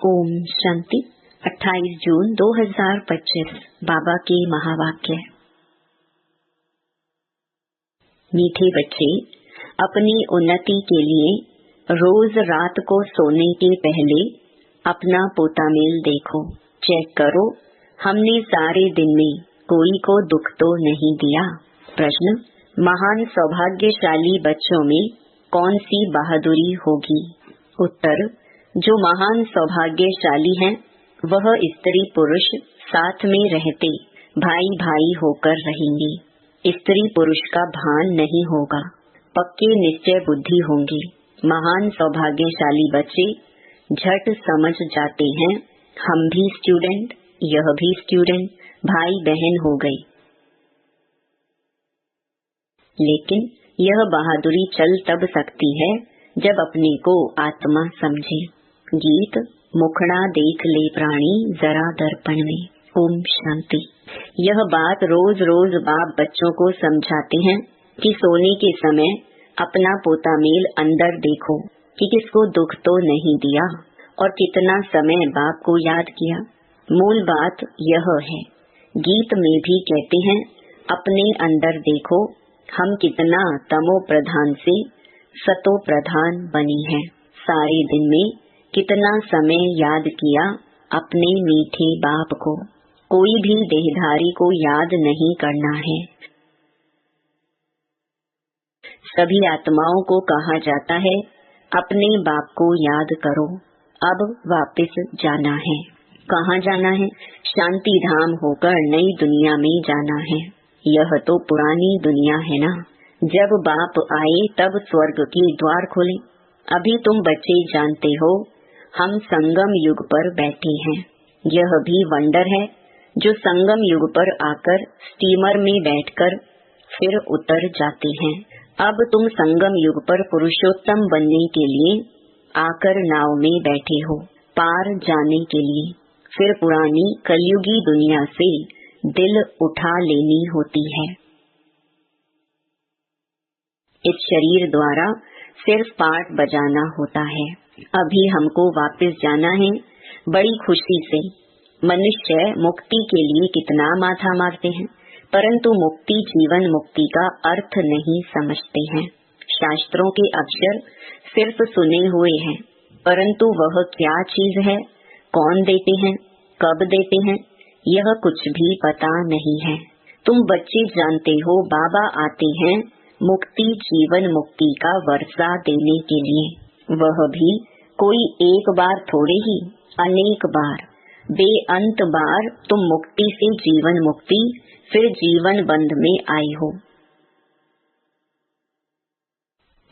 ओम शांति। 28 जून 2025 बाबा के महावाक्य। मीठे बच्चे, अपनी उन्नति के लिए रोज रात को सोने के पहले अपना पोता मेल देखो, चेक करो हमने सारे दिन में कोई को दुख तो नहीं दिया। प्रश्न: महान सौभाग्यशाली बच्चों में कौन सी बहादुरी होगी? उत्तर: जो महान सौभाग्यशाली हैं वह स्त्री पुरुष साथ में रहते भाई भाई होकर रहेंगे। स्त्री पुरुष का भान नहीं होगा, पक्के निश्चय बुद्धि होंगे। महान सौभाग्यशाली बच्चे झट समझ जाते हैं हम भी स्टूडेंट, यह भी स्टूडेंट, भाई बहन हो गए। लेकिन यह बहादुरी चल तब सकती है जब अपने को आत्मा समझे। गीत: मुखड़ा देख ले प्राणी जरा दर्पण में। ओम शांति। यह बात रोज रोज बाप बच्चों को समझाते हैं कि सोने के समय अपना पोता मेल अंदर देखो कि किसको दुख तो नहीं दिया और कितना समय बाप को याद किया। मूल बात यह है। गीत में भी कहते हैं अपने अंदर देखो हम कितना तमो प्रधान से सतो प्रधान बनी हैं। सारे दिन में कितना समय याद किया अपने मीठे बाप को। कोई भी देहधारी को याद नहीं करना है। सभी आत्माओं को कहा जाता है अपने बाप को याद करो। अब वापस जाना है। कहाँ जाना है? शांति धाम होकर नई दुनिया में जाना है। यह तो पुरानी दुनिया है ना। जब बाप आए तब स्वर्ग के द्वार खोले। अभी तुम बच्चे जानते हो हम संगम युग पर बैठे हैं। यह भी वंडर है जो संगम युग पर आकर स्टीमर में बैठकर फिर उतर जाते हैं। अब तुम संगम युग पर पुरुषोत्तम बनने के लिए आकर नाव में बैठे हो, पार जाने के लिए। फिर पुरानी कलयुगी दुनिया से दिल उठा लेनी होती है। इस शरीर द्वारा सिर्फ पाठ बजाना होता है। अभी हमको वापस जाना है बड़ी खुशी से। मनुष्य मुक्ति के लिए कितना माथा मारते हैं, परंतु मुक्ति जीवन मुक्ति का अर्थ नहीं समझते हैं। शास्त्रों के अक्षर सिर्फ सुने हुए हैं, परंतु वह क्या चीज है, कौन देते हैं, कब देते हैं, यह कुछ भी पता नहीं है। तुम बच्चे जानते हो बाबा आते हैं मुक्ति जीवन मुक्ति का वर्षा देने के लिए। वह भी कोई एक बार थोड़े ही, अनेक बार, बेअंत बार तुम मुक्ति से जीवन मुक्ति फिर जीवन बंध में आए हो।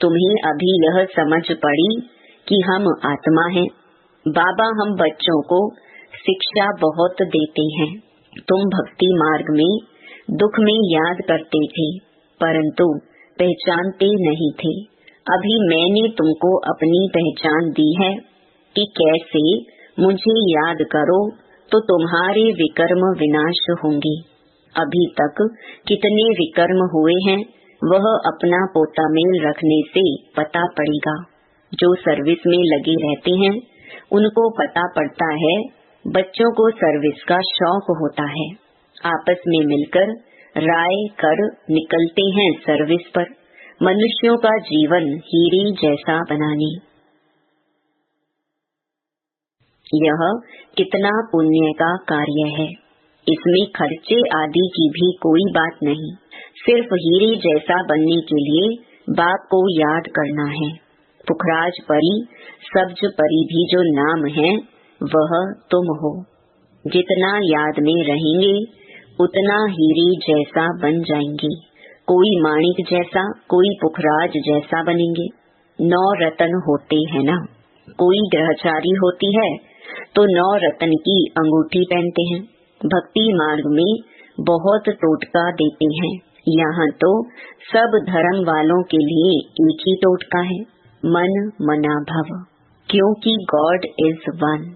तुम्हें अभी यह समझ पड़ी कि हम आत्मा हैं। बाबा हम बच्चों को शिक्षा बहुत देते हैं। तुम भक्ति मार्ग में दुख में याद करते थे, परंतु पहचानते नहीं थे। अभी मैंने तुमको अपनी पहचान दी है कि कैसे मुझे याद करो तो तुम्हारे विकर्म विनाश होंगे। अभी तक कितने विकर्म हुए हैं वह अपना पोता मेल रखने से पता पड़ेगा। जो सर्विस में लगे रहते हैं उनको पता पड़ता है। बच्चों को सर्विस का शौक होता है। आपस में मिलकर राय कर निकलते हैं सर्विस पर। मनुष्यों का जीवन हीरे जैसा बनाने। यह कितना पुण्य का कार्य है। इसमें खर्चे आदि की भी कोई बात नहीं। सिर्फ हीरे जैसा बनने के लिए बाप को याद करना है। पुखराज परी, सब्ज परी भी जो नाम है वह तुम हो। जितना याद में रहेंगे उतना हीरे जैसा बन जाएंगे। कोई माणिक जैसा, कोई पुखराज जैसा बनेंगे। 9 रतन होते हैं ना। कोई ग्रहचारी होती है तो 9 रतन की अंगूठी पहनते हैं। भक्ति मार्ग में बहुत टोटका देते हैं। यहाँ तो सब धर्म वालों के लिए एक ही टोटका है, मन मना भव, क्योंकि गॉड इज वन।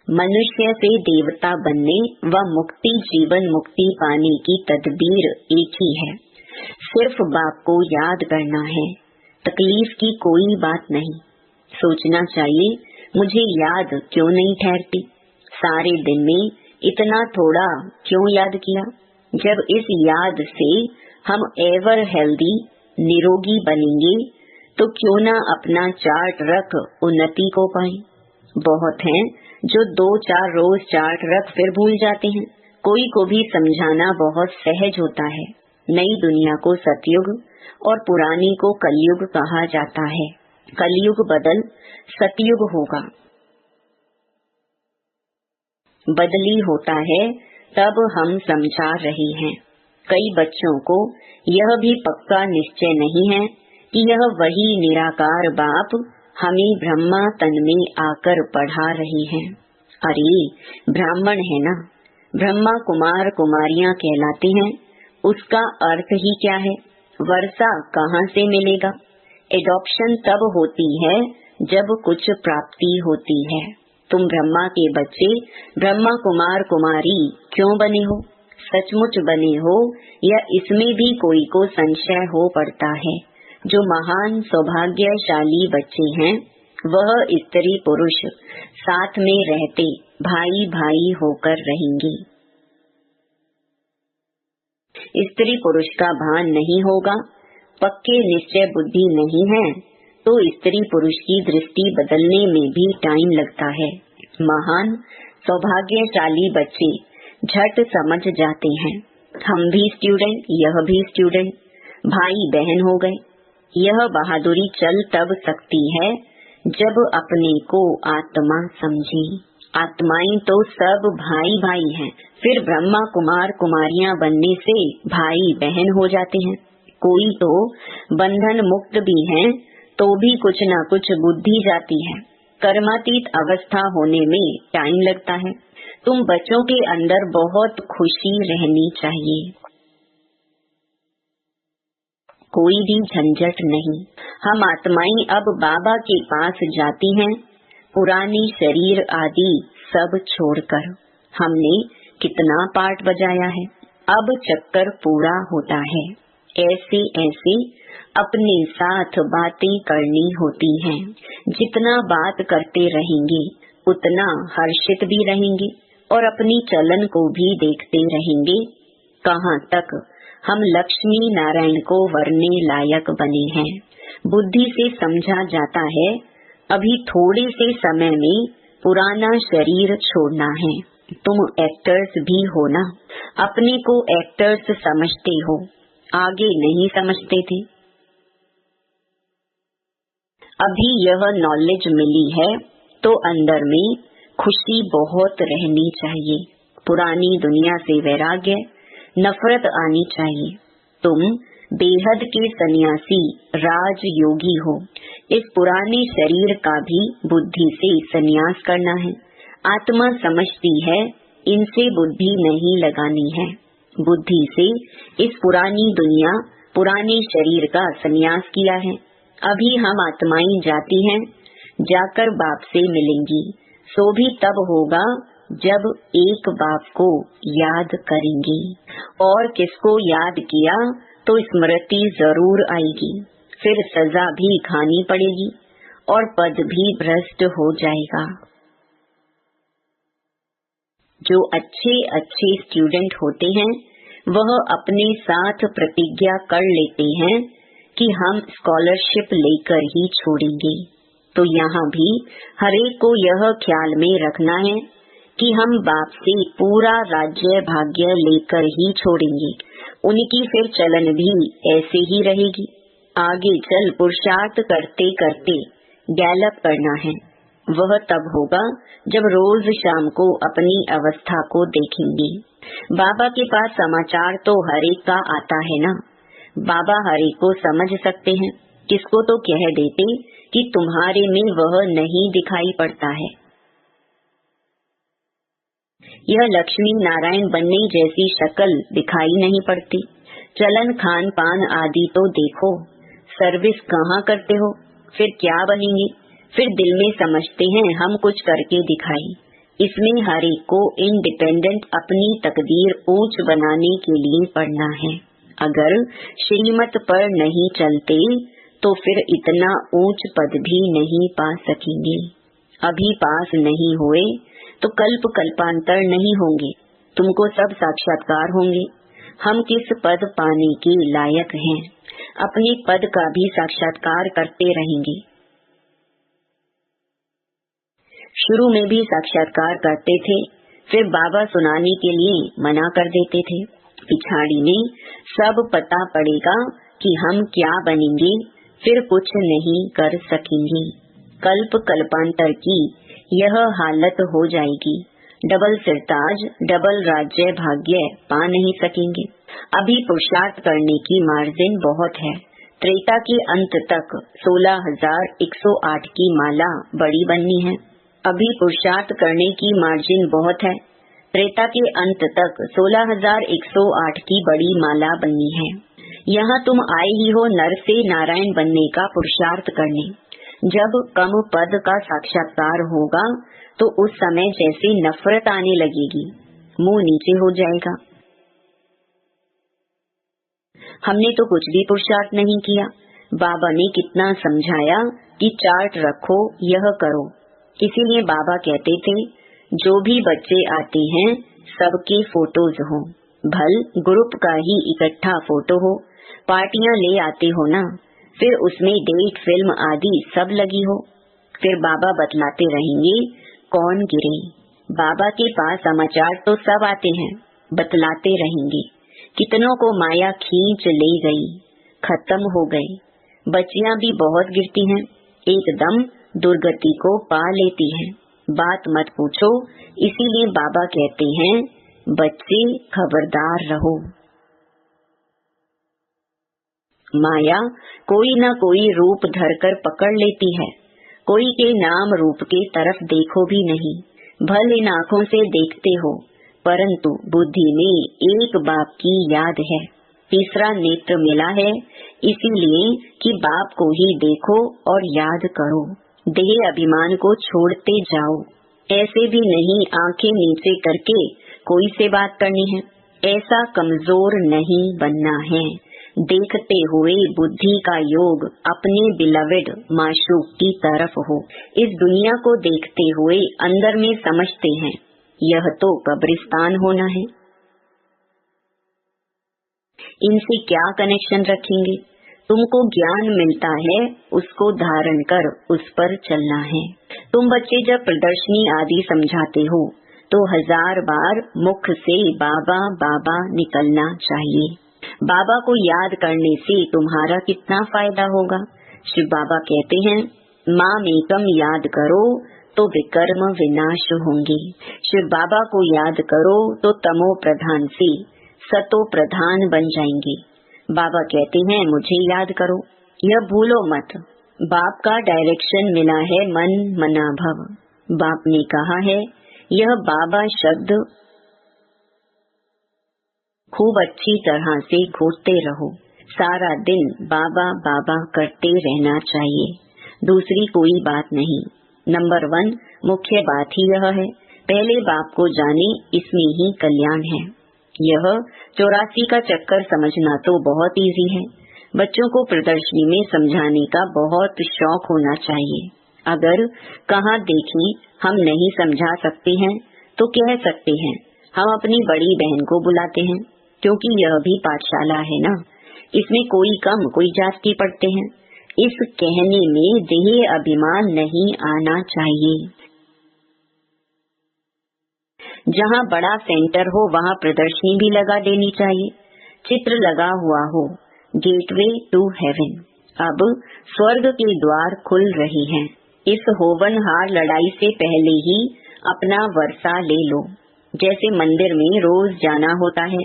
मनुष्य से देवता बनने व मुक्ति जीवन मुक्ति पाने की तदबीर एक ही है। सिर्फ बाप को याद करना है। तकलीफ की कोई बात नहीं। सोचना चाहिए, मुझे याद क्यों नहीं ठहरती, सारे दिन में इतना थोड़ा क्यों याद किया। जब इस याद से हम एवर हेल्दी निरोगी बनेंगे तो क्यों ना अपना चार्ट रख उन्नति को पाए। बहुत हैं जो 2-4 रोज चार्ट रख फिर भूल जाते हैं। कोई को भी समझाना बहुत सहज होता है। नई दुनिया को सतयुग और पुरानी को कलयुग कहा जाता है। कलयुग बदल सतयुग होगा। बदली होता है तब हम समझा रहे हैं। कई बच्चों को यह भी पक्का निश्चय नहीं है कि यह वही निराकार बाप हमें ब्रह्मा तन में आकर पढ़ा रहे हैं। अरे ब्राह्मण है ना, ब्रह्मा कुमार कुमारियां कहलाते हैं, उसका अर्थ ही क्या है। वर्षा कहाँ से मिलेगा। एडॉप्शन तब होती है जब कुछ प्राप्ति होती है। तुम ब्रह्मा के बच्चे ब्रह्मा कुमार कुमारी क्यों बने हो, सचमुच बने हो या इसमें भी कोई को संशय हो पड़ता है। जो महान सौभाग्यशाली बच्चे हैं वह स्त्री पुरुष साथ में रहते भाई भाई होकर रहेंगे। स्त्री पुरुष का भान नहीं होगा, पक्के निश्चय बुद्धि नहीं है तो स्त्री पुरुष की दृष्टि बदलने में भी टाइम लगता है। महान सौभाग्यशाली बच्चे झट समझ जाते हैं। हम भी स्टूडेंट, यह भी स्टूडेंट, भाई बहन हो गए। यह बहादुरी चल तब सकती है जब अपने को आत्मा समझे। आत्माएं तो सब भाई भाई हैं, फिर ब्रह्मा कुमार कुमारियां बनने से भाई बहन हो जाते हैं। कोई तो बंधन मुक्त भी हैं तो भी कुछ न कुछ बुद्धि जाती है। कर्मातीत अवस्था होने में टाइम लगता है। तुम बच्चों के अंदर बहुत खुशी रहनी चाहिए, कोई भी झंझट नहीं। हम आत्माएं अब बाबा के पास जाती हैं, पुरानी शरीर आदि सब छोड़कर। हमने कितना पाठ बजाया है, अब चक्कर पूरा होता है। ऐसे ऐसे अपने साथ बातें करनी होती हैं। जितना बात करते रहेंगे उतना हर्षित भी रहेंगे और अपनी चलन को भी देखते रहेंगे। कहाँ तक हम लक्ष्मी नारायण को वरने लायक बने हैं। बुद्धि से समझा जाता है अभी थोड़े से समय में पुराना शरीर छोड़ना है। तुम एक्टर्स भी हो ना, अपने को एक्टर्स समझते हो, आगे नहीं समझते थे। अभी यह नॉलेज मिली है तो अंदर में खुशी बहुत रहनी चाहिए। पुरानी दुनिया से वैराग्य, नफरत आनी चाहिए। तुम बेहद के सन्यासी राजयोगी हो। इस पुराने शरीर का भी बुद्धि से सन्यास करना है। आत्मा समझती है इनसे बुद्धि नहीं लगानी है। बुद्धि से इस पुरानी दुनिया पुराने शरीर का सन्यास किया है। अभी हम आत्माएं जाती हैं, जाकर बाप से मिलेंगी। सो भी तब होगा जब एक बाप को याद करेंगी। और किसको याद किया तो स्मृति जरूर आएगी। फिर सजा भी खानी पड़ेगी और पद भी भ्रष्ट हो जाएगा। जो अच्छे अच्छे स्टूडेंट होते हैं वह अपने साथ प्रतिज्ञा कर लेते हैं कि हम स्कॉलरशिप लेकर ही छोड़ेंगे। तो यहाँ भी हरेक को यह ख्याल में रखना है कि हम बाप से पूरा राज्य भाग्य लेकर ही छोड़ेंगे। उनकी फिर चलन भी ऐसे ही रहेगी। आगे चल पुरुषार्थ करते करते गैलप करना है। वह तब होगा जब रोज शाम को अपनी अवस्था को देखेंगे। बाबा के पास समाचार तो हरेक का आता है ना। बाबा हरेक को समझ सकते हैं। किसको तो कह देते कि तुम्हारे में वह नहीं दिखाई पड़ता है। यह लक्ष्मी नारायण बनने जैसी शक्ल दिखाई नहीं पड़ती। चलन खान पान आदि तो देखो। सर्विस कहाँ करते हो, फिर क्या बनेंगे। फिर दिल में समझते हैं हम कुछ करके दिखाई। इसमें हर एक को इंडिपेंडेंट अपनी तकदीर ऊंच बनाने के लिए पढ़ना है। अगर श्रीमत पर नहीं चलते तो फिर इतना ऊंच पद भी नहीं पा सकेंगे। अभी पास नहीं हुए तो कल्प कल्पांतर नहीं होंगे, तुमको सब साक्षात्कार होंगे। हम किस पद पाने के लायक हैं, अपने पद का भी साक्षात्कार करते रहेंगे। शुरू में भी साक्षात्कार करते थे, फिर बाबा सुनाने के लिए मना कर देते थे। पिछाड़ी में सब पता पड़ेगा कि हम क्या बनेंगे, फिर कुछ नहीं कर सकेंगे। कल्प कल्पांतर की यह हालत हो जाएगी। डबल सिरताज, डबल राज्य भाग्य पा नहीं सकेंगे। अभी पुरुषार्थ करने की मार्जिन बहुत है। त्रेता के अंत तक 16,108 की माला बड़ी बननी है। अभी पुरुषार्थ करने की मार्जिन बहुत है। त्रेता के अंत तक 16,108 की बड़ी माला बननी है। यहाँ तुम आए ही हो नर से नारायण बनने का पुरुषार्थ करने। जब कम पद का साक्षात्कार होगा तो उस समय जैसे नफरत आने लगेगी, मुंह नीचे हो जाएगा। हमने तो कुछ भी पुरुषार्थ नहीं किया। बाबा ने कितना समझाया कि चार्ट रखो, यह करो। इसीलिए बाबा कहते थे जो भी बच्चे आते हैं सबके फोटोज हो, भल ग्रुप का ही इकट्ठा फोटो हो। पार्टियां ले आते हो ना, फिर उसमें डेट फिल्म आदि सब लगी हो। फिर बाबा बतलाते रहेंगे कौन गिरे। बाबा के पास समाचार तो सब आते हैं, बतलाते रहेंगे कितनों को माया खींच ले गई, खत्म हो गए। बच्चियां भी बहुत गिरती हैं, एकदम दुर्गति को पा लेती हैं। बात मत पूछो। इसीलिए बाबा कहते हैं बच्चे खबरदार रहो। माया कोई न कोई रूप धरकर पकड़ लेती है। कोई के नाम रूप के तरफ देखो भी नहीं, भले इन आँखों से देखते हो, परंतु बुद्धि में एक बाप की याद है। तीसरा नेत्र मिला है इसीलिए कि बाप को ही देखो और याद करो। देह अभिमान को छोड़ते जाओ। ऐसे भी नहीं आंखें नीचे करके कोई से बात करनी है। ऐसा कमजोर नहीं बनना है। देखते हुए बुद्धि का योग अपने बिलवेड माशूक की तरफ हो। इस दुनिया को देखते हुए अंदर में समझते हैं यह तो कब्रिस्तान होना है। इनसे क्या कनेक्शन रखेंगे? तुमको ज्ञान मिलता है, उसको धारण कर उस पर चलना है। तुम बच्चे जब प्रदर्शनी आदि समझाते हो तो 1000 बार मुख से बाबा बाबा निकलना चाहिए। बाबा को याद करने से तुम्हारा कितना फायदा होगा। शिव बाबा कहते हैं माम एकम याद करो तो विकर्म विनाश होंगे। शिव बाबा को याद करो तो तमो प्रधान से सतो प्रधान बन जाएंगे। बाबा कहते हैं मुझे याद करो, यह भूलो मत। बाप का डायरेक्शन मिला है मन मना भव। बाप ने कहा है यह बाबा शब्द खूब अच्छी तरह से घोटते रहो। सारा दिन बाबा बाबा करते रहना चाहिए, दूसरी कोई बात नहीं। नंबर 1 मुख्य बात ही यह है, पहले बाप को जाने, इसमें ही कल्याण है। यह 84 का चक्कर समझना तो बहुत इजी है। बच्चों को प्रदर्शनी में समझाने का बहुत शौक होना चाहिए। अगर कहाँ देखें हम नहीं समझा सकते हैं तो कह सकते हैं हम अपनी बड़ी बहन को बुलाते हैं, क्योंकि यह भी पाठशाला है ना। इसमें कोई कम कोई जास्ती पढ़ते हैं। इस कहने में देह अभिमान नहीं आना चाहिए। जहाँ बड़ा सेंटर हो वहाँ प्रदर्शनी भी लगा देनी चाहिए। चित्र लगा हुआ हो गेटवे टू हेवन। अब स्वर्ग के द्वार खुल रहे हैं। इस होवनहार लड़ाई से पहले ही अपना वर्षा ले लो। जैसे मंदिर में रोज जाना होता है,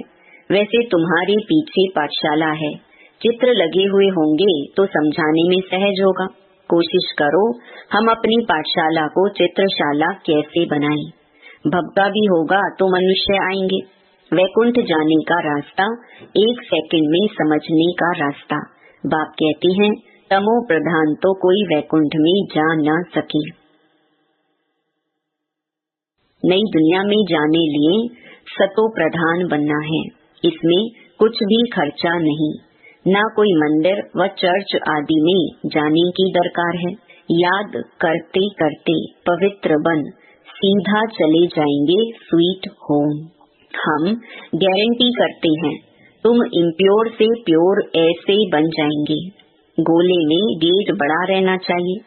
वैसे तुम्हारे पीछे पाठशाला है। चित्र लगे हुए होंगे तो समझाने में सहज होगा। कोशिश करो हम अपनी पाठशाला को चित्रशाला कैसे बनाएं। भक्ता भी होगा तो मनुष्य आएंगे। वैकुंठ जाने का रास्ता 1 सेकंड में समझने का रास्ता। बाप कहते हैं तमो प्रधान तो कोई वैकुंठ में जा न सके। नई दुनिया में जाने लिए सतो प्रधान बनना है। इसमें कुछ भी खर्चा नहीं। ना कोई मंदिर व चर्च आदि में जाने की दरकार है। याद करते करते पवित्र बन सीधा चले जाएंगे स्वीट होम। हम गारंटी करते हैं तुम इम्प्योर से प्योर ऐसे बन जाएंगे। गोले में गेट बड़ा रहना चाहिए।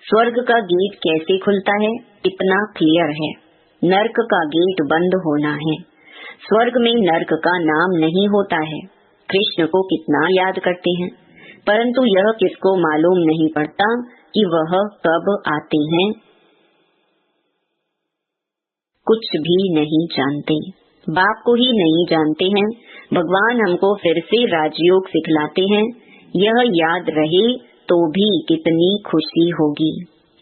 स्वर्ग का गेट कैसे खुलता है इतना क्लियर है। नर्क का गेट बंद होना है। स्वर्ग में नर्क का नाम नहीं होता है। कृष्ण को कितना याद करते हैं, परंतु यह किसको मालूम नहीं पड़ता कि वह कब आते हैं। कुछ भी नहीं जानते, बाप को ही नहीं जानते हैं। भगवान हमको फिर से राजयोग सिखलाते हैं। यह याद रहे तो भी कितनी खुशी होगी।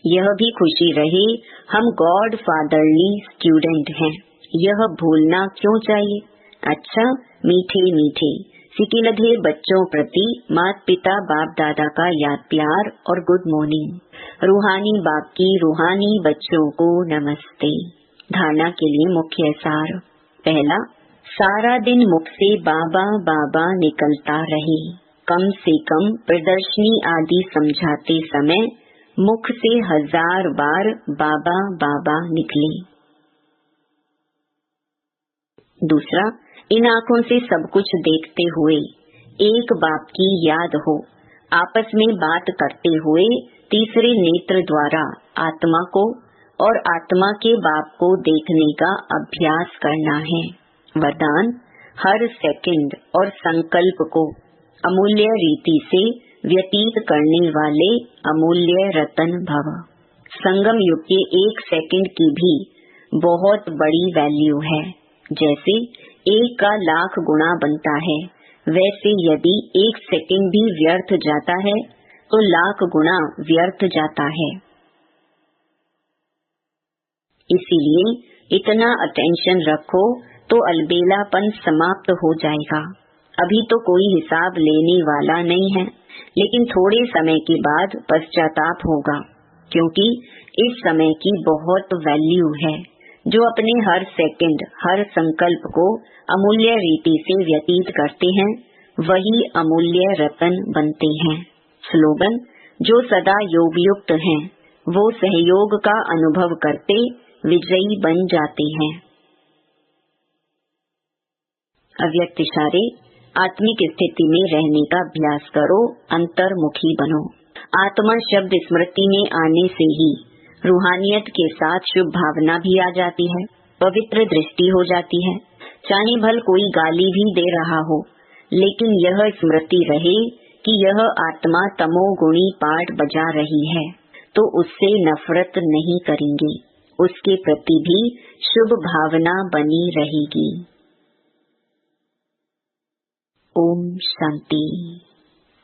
यह भी खुशी रहे हम गॉड फादरली स्टूडेंट हैं। यह भूलना क्यों चाहिए। अच्छा, मीठे मीठे सिकिलधे बच्चों प्रति माता पिता बाप दादा का याद प्यार और गुड मॉर्निंग। रूहानी बाप की रूहानी बच्चों को नमस्ते। धारणा के लिए मुख्य सार। पहला, सारा दिन मुख से बाबा बाबा निकलता रहे। कम से कम प्रदर्शनी आदि समझाते समय मुख से 1000 बार बाबा बाबा निकले। दूसरा, इन आँखों से सब कुछ देखते हुए एक बाप की याद हो। आपस में बात करते हुए तीसरे नेत्र द्वारा आत्मा को और आत्मा के बाप को देखने का अभ्यास करना है। वरदान, हर सेकंड और संकल्प को अमूल्य रीति से व्यतीत करने वाले अमूल्य रतन भव। संगम युग के 1 सेकंड की भी बहुत बड़ी वैल्यू है। जैसे 1 का लाख गुना बनता है, वैसे यदि 1 सेकंड भी व्यर्थ जाता है तो लाख गुना व्यर्थ जाता है। इसीलिए इतना अटेंशन रखो तो अलबेलापन समाप्त हो जाएगा। अभी तो कोई हिसाब लेने वाला नहीं है, लेकिन थोड़े समय के बाद पश्चाताप होगा, क्योंकि इस समय की बहुत वैल्यू है। जो अपने हर सेकंड हर संकल्प को अमूल्य रीति से व्यतीत करते हैं वही अमूल्य रतन बनते हैं। स्लोगन, जो सदा योग युक्त हैं वो सहयोग का अनुभव करते विजयी बन जाते हैं। अव्यक्त इशारे, आत्मिक स्थिति में रहने का अभ्यास करो, अंतर्मुखी बनो। आत्मा शब्द स्मृति में आने से ही रूहानियत के साथ शुभ भावना भी आ जाती है, पवित्र दृष्टि हो जाती है। चाहे भल कोई गाली भी दे रहा हो, लेकिन यह स्मृति रहे कि यह आत्मा तमोगुणी पाठ बजा रही है, तो उससे नफरत नहीं करेंगे, उसके प्रति भी शुभ भावना बनी रहेगी। ओम शांति।